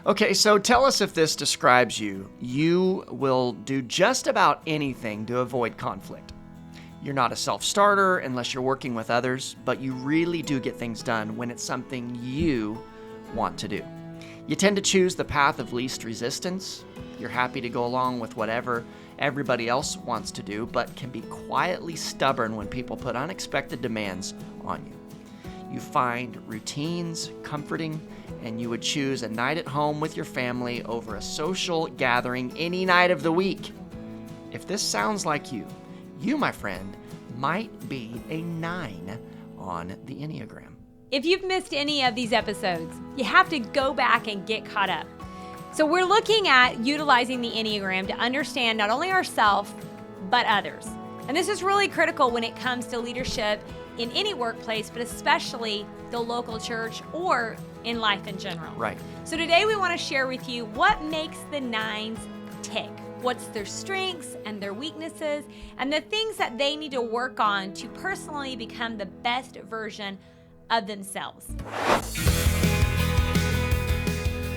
Okay, so tell us if this describes you. You will do just about anything to avoid conflict. You're not a self-starter unless you're working with others, but you really do get things done when it's something you want to do. You tend to choose the path of least resistance. You're happy to go along with whatever everybody else wants to do, but can be quietly stubborn when people put unexpected demands on you. You find routines comforting, and you would choose a night at home with your family over a social gathering any night of the week. If this sounds like you, my friend, might be a 9 on the Enneagram. If you've missed any of these episodes, you have to go back and get caught up. So we're looking at utilizing the Enneagram to understand not only ourselves, but others. And this is really critical when it comes to leadership in any workplace, but especially the local church or in life in general. Right. So today we want to share with you what makes the 9s tick. What's their strengths and their weaknesses, and the things that they need to work on to personally become the best version of themselves.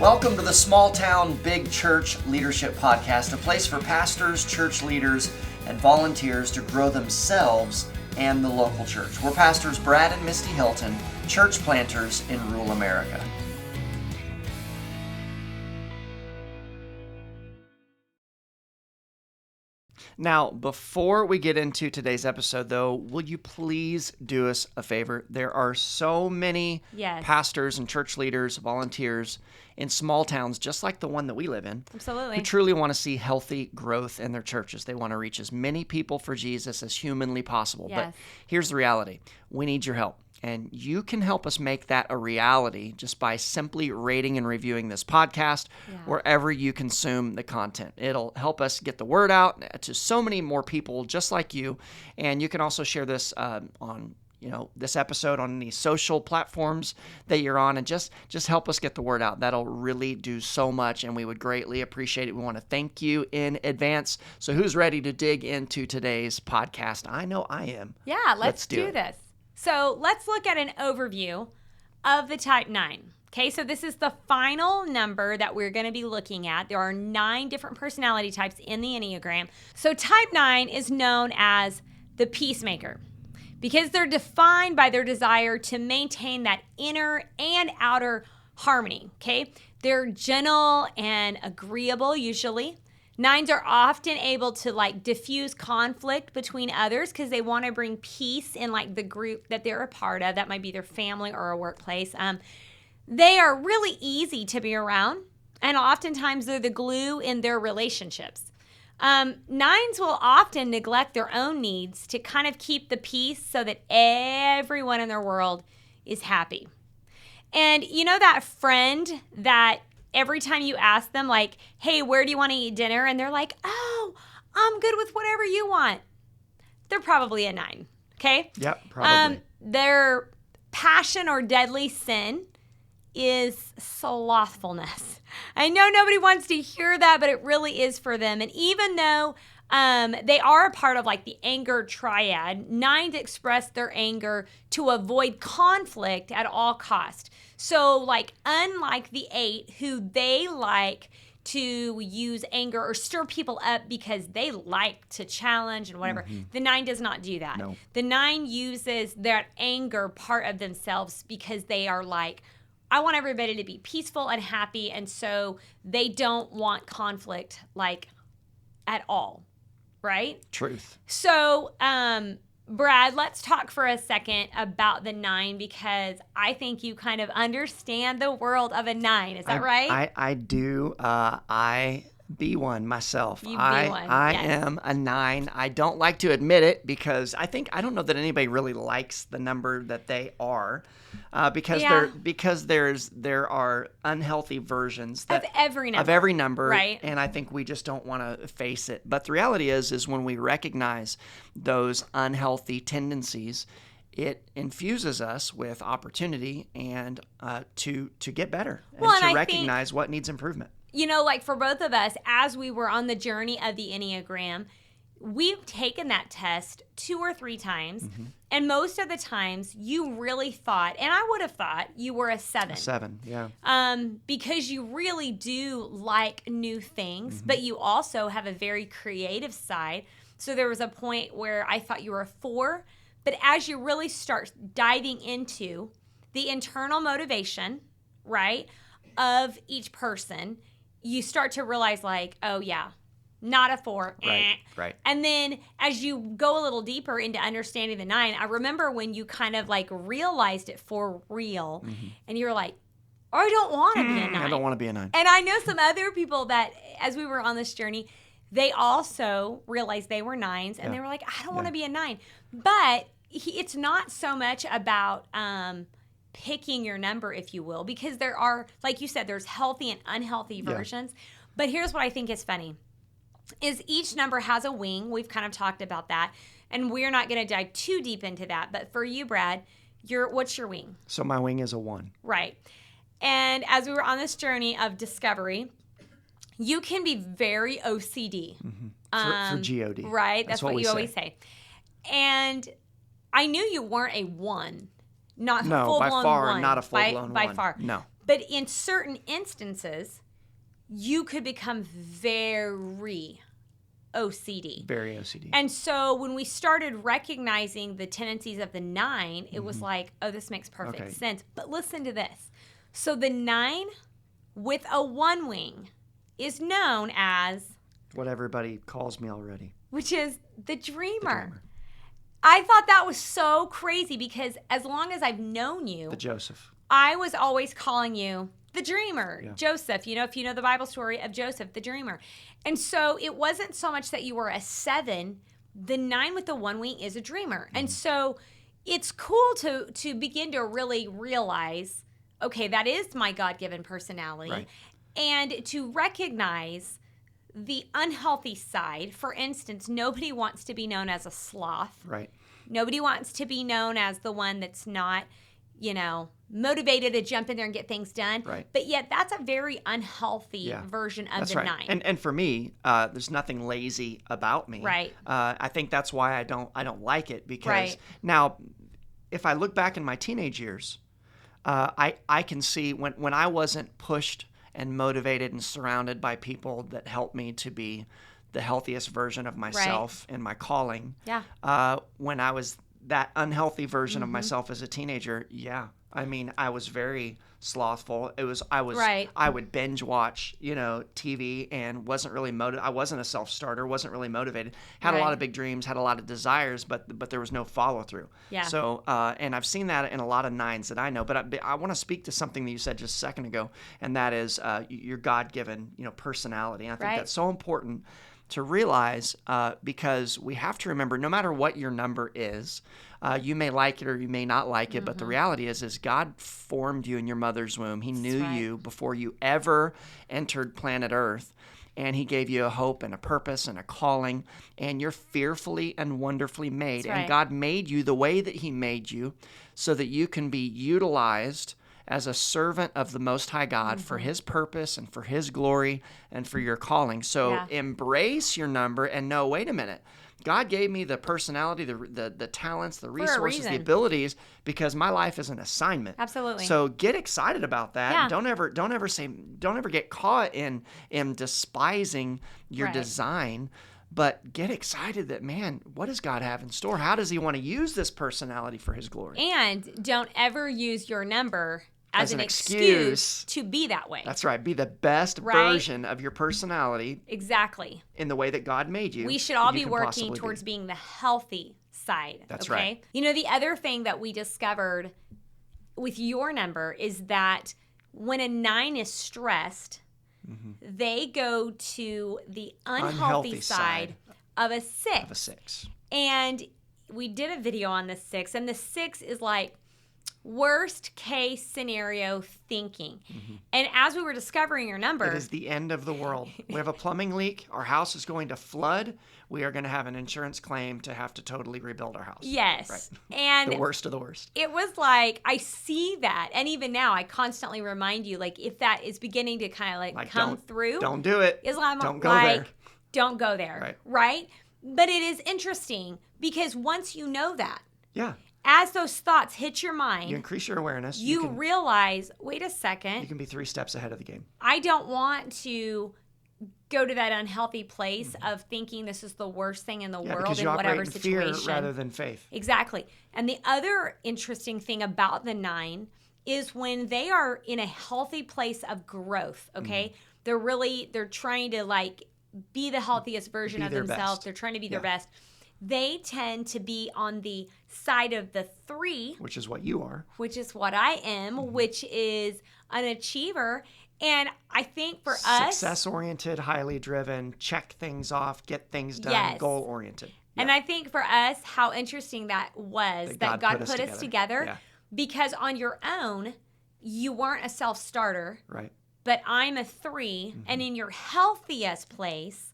Welcome to the Small Town Big Church Leadership Podcast, a place for pastors, church leaders, and volunteers to grow themselves and the local church. We're pastors Brad and Misty Hilton, church planters in rural America. Now, before we get into today's episode, though, will you please do us a favor? There are so many pastors and church leaders, volunteers in small towns, just like the one that we live in, Absolutely. who truly want to see healthy growth in their churches. They want to reach as many people for Jesus as humanly possible. Yes. But here's the reality. We need your help. And you can help us make that a reality just by simply rating and reviewing this podcast wherever you consume the content. It'll help us get the word out to so many more people just like you. And you can also share this on this episode on any social platforms that you're on, and just help us get the word out. That'll really do so much, and we would greatly appreciate it. We want to thank you in advance. So who's ready to dig into today's podcast? I know I am. Yeah, let's do this. So let's look at an overview of the type 9. Okay, so this is the final number that we're going to be looking at. There are 9 different personality types in the Enneagram. So type 9 is known as the peacemaker because they're defined by their desire to maintain that inner and outer harmony. Okay, they're gentle and agreeable usually. 9s are often able to diffuse conflict between others because they want to bring peace in the group that they're a part of. That might be their family or a workplace. They are really easy to be around, and oftentimes they're the glue in their relationships. 9s will often neglect their own needs to kind of keep the peace so that everyone in their world is happy. And you know that friend that every time you ask them, hey, where do you want to eat dinner? And they're like, oh, I'm good with whatever you want. They're probably a 9, okay? Yep, probably. Their passion or deadly sin is slothfulness. I know nobody wants to hear that, but it really is for them. And even though they are a part of the anger triad, 9s express their anger to avoid conflict at all cost. So unlike the 8, who they like to use anger or stir people up because they like to challenge and whatever, the 9 does not do that. No. The 9 uses that anger part of themselves because they are I want everybody to be peaceful and happy, and so they don't want conflict at all. Right? Truth. So, Brad, let's talk for a second about the 9 because I think you kind of understand the world of a 9. Is that right? I do. I be one myself. You be one. I Yes. am a 9. I don't like to admit it because I don't know that anybody really likes the number that they are. Because there are unhealthy versions of every number, right? And I think we just don't want to face it. But the reality is when we recognize those unhealthy tendencies, it infuses us with opportunity and to get better and to recognize what needs improvement. For both of us, as we were on the journey of the Enneagram, we've taken that test 2 or 3 times, and most of the times you really thought, and I would have thought you were a 7. A 7, yeah. Because you really do like new things, but you also have a very creative side. So there was a point where I thought you were a 4, but as you really start diving into the internal motivation, right, of each person, you start to realize like, oh yeah, not a 4. Right. And then as you go a little deeper into understanding the 9, I remember when you kind of like realized it for real, and you were like, oh, I don't want to be a 9. I don't want to be a 9. And I know some other people that, as we were on this journey, they also realized they were 9s, and they were like, I don't want to be a 9. But it's not so much about picking your number, if you will, because there are, like you said, there's healthy and unhealthy versions. But here's what I think is funny, is each number has a wing. We've kind of talked about that, and we're not going to dive too deep into that. But for you, Brad, what's your wing? So my wing is a 1. Right. And as we were on this journey of discovery, you can be very OCD. For G-O-D. Right. That's what you always say. And I knew you weren't a 1. Not No, full-blown by far, 1. not a full-blown 1. By far. No. But in certain instances, you could become very OCD. Very OCD. And so when we started recognizing the tendencies of the 9, it was like, oh, this makes perfect sense. But listen to this. So the 9 with a 1 wing is known as... what everybody calls me already. Which is the dreamer. I thought that was so crazy because as long as I've known you... The Joseph. I was always calling you the dreamer, Yeah. Joseph, if you know the Bible story of Joseph, the dreamer. And so it wasn't so much that you were a 7. The 9 with the 1 wing is a dreamer. And so it's cool to begin to really realize, okay, that is my God-given personality. Right. And to recognize the unhealthy side. For instance, nobody wants to be known as a sloth. Right. Nobody wants to be known as the one that's not, motivated to jump in there and get things done. Right. But yet that's a very unhealthy version of that's the right. 9. And for me, there's nothing lazy about me. Right. I think that's why I don't like it, because Right. now, if I look back in my teenage years, I can see when I wasn't pushed and motivated and surrounded by people that helped me to be the healthiest version of myself in my calling. Yeah. When I was that unhealthy version of myself as a teenager, I was very slothful. I would binge watch, TV, and wasn't really I wasn't a self-starter, wasn't really motivated. Had a lot of big dreams, had a lot of desires, but there was no follow-through. Yeah. So, and I've seen that in a lot of 9s that I know. But I want to speak to something that you said just a second ago, and that is your God-given, personality. And I think that's so important to realize, because we have to remember, no matter what your number is, you may like it or you may not like it, but the reality is God formed you in your mother's womb. He knew you before you ever entered planet Earth, and He gave you a hope and a purpose and a calling, and you're fearfully and wonderfully made. And God made you the way that He made you so that you can be utilized as a servant of the Most High God for His purpose and for His glory and for your calling. So embrace your number and know, wait a minute, God gave me the personality, the talents, the resources, the abilities, because my life is an assignment. Absolutely. So get excited about that. Yeah. Don't ever get caught in despising your design. But get excited that, man, what does God have in store? How does He want to use this personality for His glory? And don't ever use your number as an excuse to be that way. That's right. Be the best version of your personality. Exactly. In the way that God made you. We should all be working towards being the healthy side. That's right. The other thing that we discovered with your number is that when a 9 is stressed, they go to the unhealthy side of a 6. And we did a video on the 6, and the 6 is like worst case scenario thinking. And as we were discovering your number, it is the end of the world. We have a plumbing leak. Our house is going to flood. We are going to have an insurance claim to have to totally rebuild our house. Yes. Right. And the worst of the worst. It was like, I see that. And even now, I constantly remind you, like, if that is beginning to kind of like come through. Don't do it. Islam, don't go there. Don't go there. Right. Right? But it is interesting because once you know that, Yeah. as those thoughts hit your mind, You increase your awareness. you realize, wait a second. You can be 3 steps ahead of the game. I don't want to go to that unhealthy place of thinking this is the worst thing in the world in whatever situation. Fear rather than faith. Exactly. And the other interesting thing about the 9 is when they are in a healthy place of growth, okay? They're trying to like be the healthiest version of themselves. Best. They're trying to be their best. They tend to be on the side of the 3, which is what you are, which is what I am, which is an achiever. And I think for us, success-oriented, highly driven, check things off, get things done, goal-oriented. Yeah. And I think for us, how interesting that was that God put us together because on your own, you weren't a self-starter. Right. But I'm a 3, and in your healthiest place,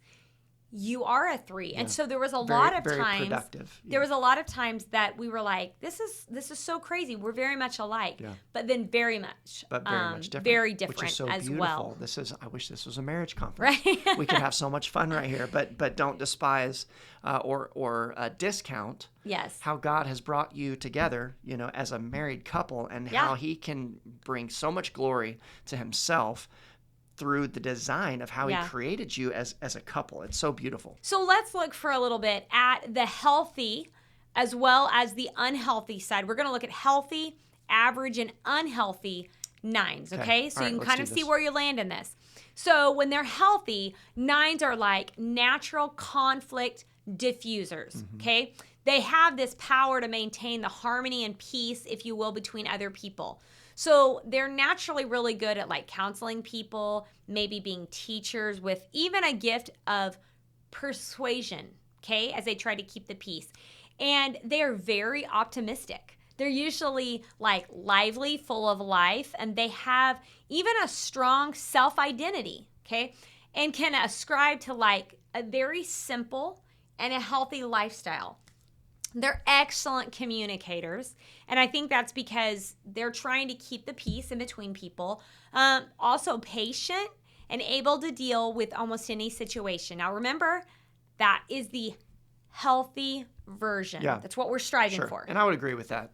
you are a 3. And so there was a lot of times productive. There was a lot of times that we were like, this is so crazy. We're very much alike. Yeah. But then very much different. Very different which is so as beautiful. well. I wish this was a marriage conference. Right. We could have so much fun right here, but don't despise or discount how God has brought you together, as a married couple, and how he can bring so much glory to himself through the design of how he created you as a couple. It's so beautiful. So let's look for a little bit at the healthy as well as the unhealthy side. We're going to look at healthy, average, and unhealthy 9s, okay? So you can kind of see where you land in this. So when they're healthy, 9s are like natural conflict diffusers, okay? They have this power to maintain the harmony and peace, if you will, between other people. So they're naturally really good at like counseling people, maybe being teachers with even a gift of persuasion, okay, as they try to keep the peace. And they're very optimistic. They're usually like lively, full of life, and they have even a strong self-identity, okay, and can ascribe to like a very simple and a healthy lifestyle. They're excellent communicators, and I think that's because they're trying to keep the peace in between people. Also patient and able to deal with almost any situation. Now remember, that is the healthy version. Yeah. That's what we're striving for. And I would agree with that.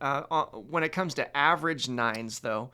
When it comes to average 9s, though,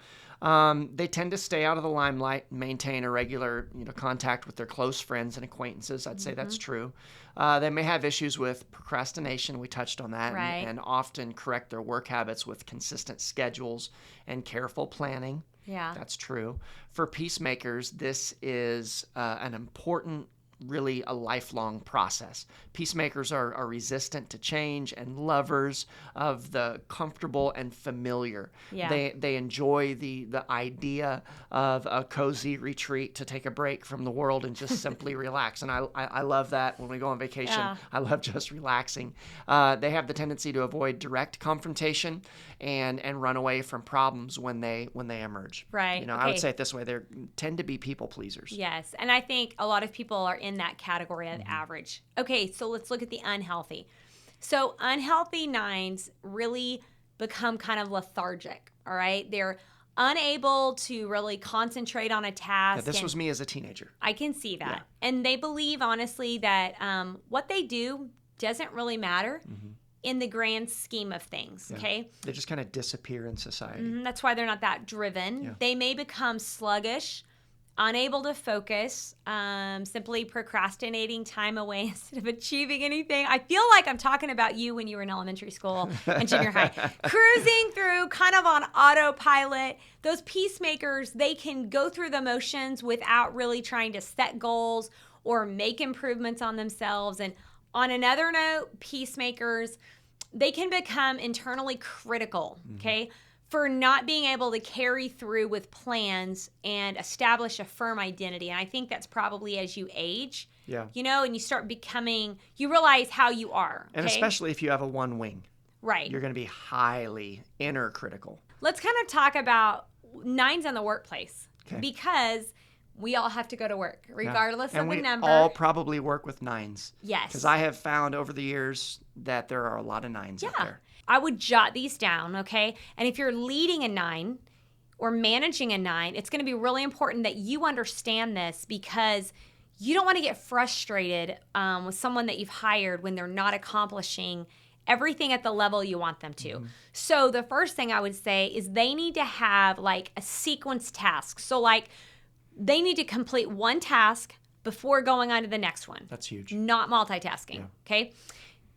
they tend to stay out of the limelight and maintain a regular, contact with their close friends and acquaintances. I'd say that's true. They may have issues with procrastination. We touched on that, and often correct their work habits with consistent schedules and careful planning. Yeah, that's true. For peacemakers, this is an important, really a lifelong process. Peacemakers are resistant to change and lovers of the comfortable and familiar. Yeah. They enjoy the idea of a cozy retreat to take a break from the world and just simply relax. And I love that when we go on vacation. Yeah. I love just relaxing. They have the tendency to avoid direct confrontation and run away from problems when they emerge. Right. I would say it this way: they tend to be people pleasers. Yes, and I think a lot of people are in that category of average. Okay, so let's look at the unhealthy. So unhealthy 9s really become kind of lethargic, all right? They're unable to really concentrate on a task. Yeah, this was me as a teenager. I can see that. Yeah. And they believe, honestly, that what they do doesn't really matter in the grand scheme of things, okay? They just kind of disappear in society. That's why they're not that driven. Yeah. They may become sluggish, unable to focus, simply procrastinating time away instead of achieving anything. I feel like I'm talking about you when you were in elementary school and junior high. Cruising through kind of on autopilot. Those peacemakers, they can go through the motions without really trying to set goals or make improvements on themselves. And on another note, peacemakers, they can become internally critical, okay? For not being able to carry through with plans and establish a firm identity. And I think that's probably as you age, and you start becoming, you realize how you are. Okay? And especially if you have a one wing. Right. You're going to be highly inner critical. Let's kind of talk about 9s in the workplace. Okay. Because we all have to go to work, regardless of the number. And we all probably work with 9s. Yes. Because I have found over the years that there are a lot of 9s out there. I would jot these down, okay? And if you're leading a 9 or managing a 9, it's going to be really important that you understand this because you don't want to get frustrated with someone that you've hired when they're not accomplishing everything at the level you want them to. Mm-hmm. So the first thing I would say is they need to have like a sequence task. So like they need to complete one task before going on to the next one. That's huge. Not multitasking, okay?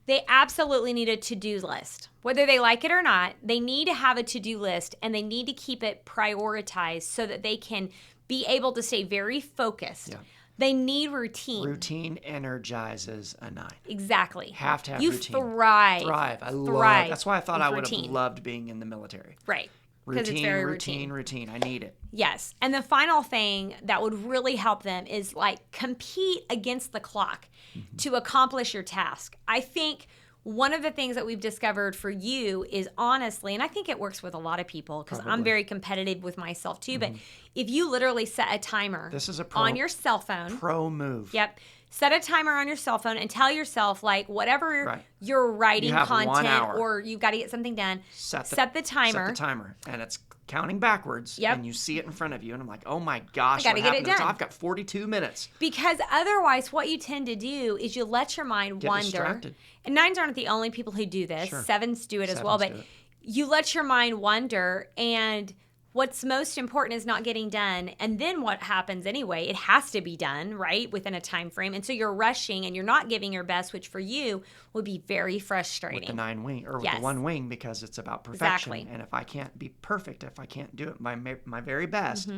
They absolutely need a to-do list. Whether they like it or not, they need to have a to-do list, and they need to keep it prioritized so that they can be able to stay very focused. Yeah. They need routine. Routine energizes a 9. Exactly. Have to have you routine. Thrive. I love. That's why I thought I would have loved being in the military. Right. Routine, it's very routine. I need it. Yes. And the final thing that would really help them is like compete against the clock to accomplish your task. I think one of the things that we've discovered for you is honestly, and I think it works with a lot of people because I'm very competitive with myself too, but if you literally set a timer on your cell phone. Pro move. Yep. Set a timer on your cell phone and tell yourself, like, whatever you're writing content or you've got to get something done, set the timer. Set the timer. And it's counting backwards. Yep. And you see it in front of you. And I'm like, oh my gosh, I got to get it done. I've got 42 minutes. Because otherwise, what you tend to do is you let your mind wander. Distracted. And 9s aren't the only people who do this. Sure. 7s do it as well. But you let your mind wander, and what's most important is not getting done. And then what happens anyway? It has to be done, right, within a time frame. And so you're rushing and you're not giving your best, which for you would be very frustrating. With the 9 wing, or with the 1 wing, because it's about perfection. Exactly. And if I can't be perfect, if I can't do it my very best,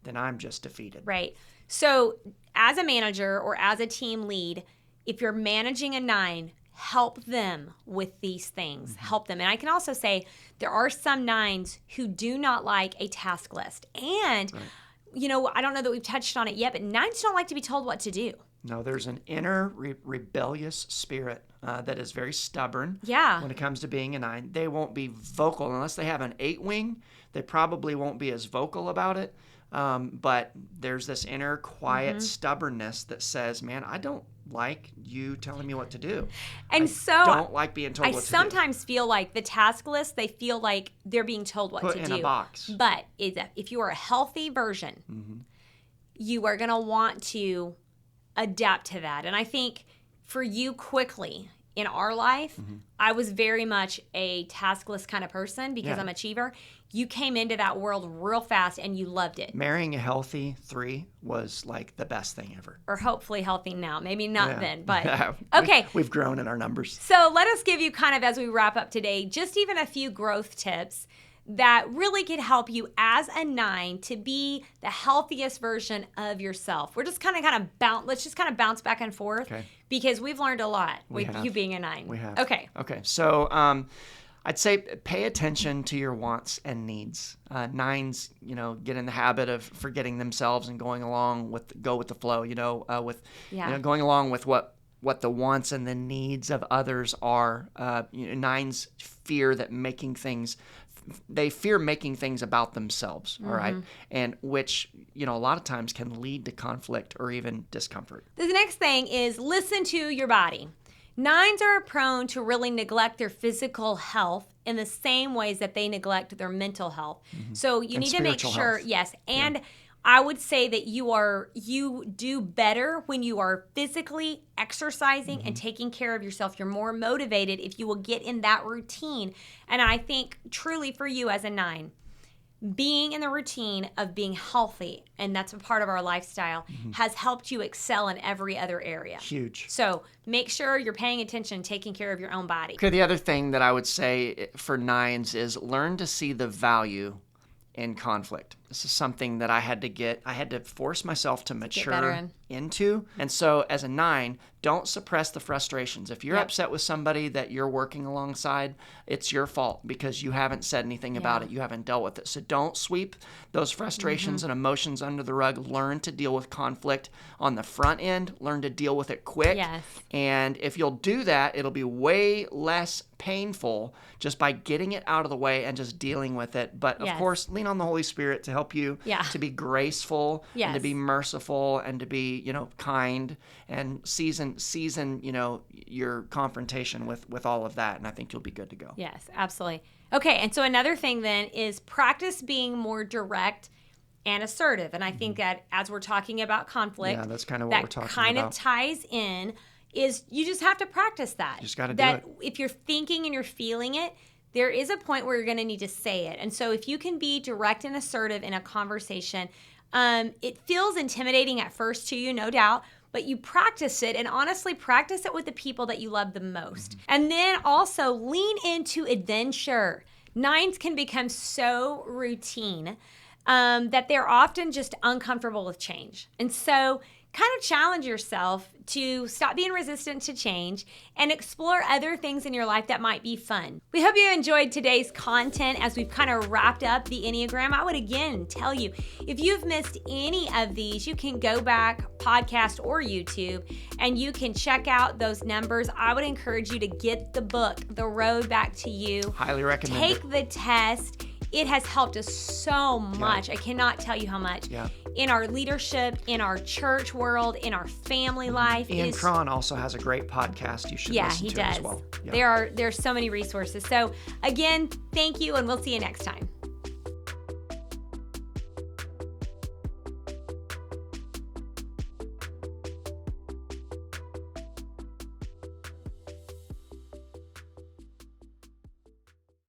then I'm just defeated. Right. So as a manager or as a team lead, if you're managing a 9, help them with these things. Help them. And I can also say there are some 9s who do not like a task list. And, you know, I don't know that we've touched on it yet, but 9s don't like to be told what to do. No, there's an inner rebellious spirit that is very stubborn when it comes to being a 9. They won't be vocal unless they have an 8 wing. They probably won't be as vocal about it. But there's this inner quiet stubbornness that says, man, I don't like you telling me what to do. And I don't like being told what to do. I sometimes feel like the task list, they feel like they're being told what to do. Put in a box. But if you are a healthy version, you are going to want to adapt to that. And I think for you quickly in our life, I was very much a task list kind of person because I'm an achiever. You came into that world real fast and you loved it. Marrying a healthy 3 was like the best thing ever. Or hopefully healthy now. Maybe not then, but okay. We've grown in our numbers. So let us give you kind of, as we wrap up today, just even a few growth tips that really could help you as a 9 to be the healthiest version of yourself. We're just let's just kind of bounce back and forth because we've learned a lot with you being a 9. We have. Okay. So I'd say pay attention to your wants and needs. 9s, get in the habit of forgetting themselves and going along with the flow. Going along with what the wants and the needs of others are. 9s fear making things about themselves. All right, and which a lot of times can lead to conflict or even discomfort. The next thing is listen to your body. 9s are prone to really neglect their physical health in the same ways that they neglect their mental health. So you need to make sure, and I would say that you do better when you are physically exercising and taking care of yourself. You're more motivated if you will get in that routine. And I think truly for you as a 9, being in the routine of being healthy, and that's a part of our lifestyle, has helped you excel in every other area. Huge. So make sure you're paying attention, taking care of your own body. Okay, the other thing that I would say for 9s is learn to see the value in conflict. This is something that I had to force myself to mature into. And so as a 9, don't suppress the frustrations. If you're upset with somebody that you're working alongside, it's your fault because you haven't said anything about it. You haven't dealt with it. So don't sweep those frustrations and emotions under the rug. Learn to deal with conflict on the front end. Learn to deal with it quick. Yes. And if you'll do that, it'll be way less painful just by getting it out of the way and just dealing with it. But of course, lean on the Holy Spirit to help you to be graceful and to be merciful and to be, kind and season, your confrontation with all of that. And I think you'll be good to go. Yes, absolutely. Okay. And so another thing then is practice being more direct and assertive. And I think that as we're talking about conflict, Yeah, that's kind of what we're talking that kind about. of ties in is you just have to practice that. You just got to do that it. if you're thinking and you're feeling it, there is a point where you're going to need to say it. And so if you can be direct and assertive in a conversation, it feels intimidating at first to you, no doubt, but you practice it, and honestly practice it with the people that you love the most. Mm-hmm. And then also lean into adventure. Nines can become so routine that they're often just uncomfortable with change. And so kind of challenge yourself to stop being resistant to change and explore other things in your life that might be fun. We hope you enjoyed today's content as we've kind of wrapped up the Enneagram. I would again tell you, if you've missed any of these, you can go back, podcast or YouTube, and you can check out those numbers. I would encourage you to get the book, The Road Back to You. Highly recommend it. Take the test. It has helped us so much. I cannot tell you how much. In our leadership, in our church world, in our family life. Ian Cron also has a great podcast you should listen to as well. There's so many resources. So again, thank you, and we'll see you next time.